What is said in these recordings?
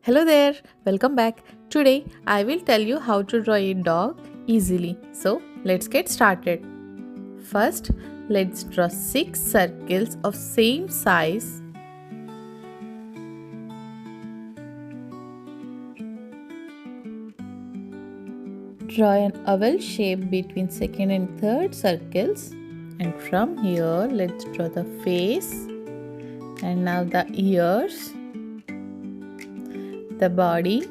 Hello there, welcome back. Today I will tell you how to draw a dog easily. So let's get started. First, let's draw 6 circles of same size. Draw an oval shape between second and third circles. And from here, let's draw the face. And now the ears, the body,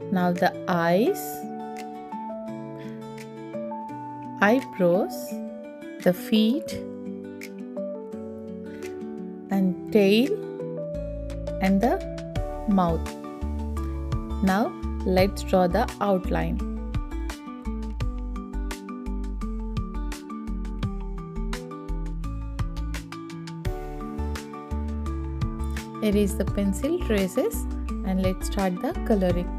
now the eyes, eyebrows, the feet, and tail, and the mouth. Now let's draw the outline. Erase the pencil traces and let's start the coloring.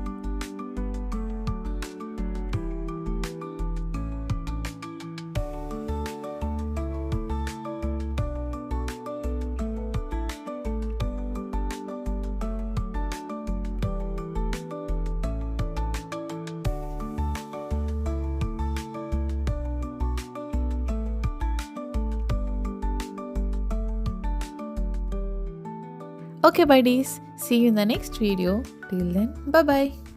Okay buddies, see you in the next video. Till then, bye bye.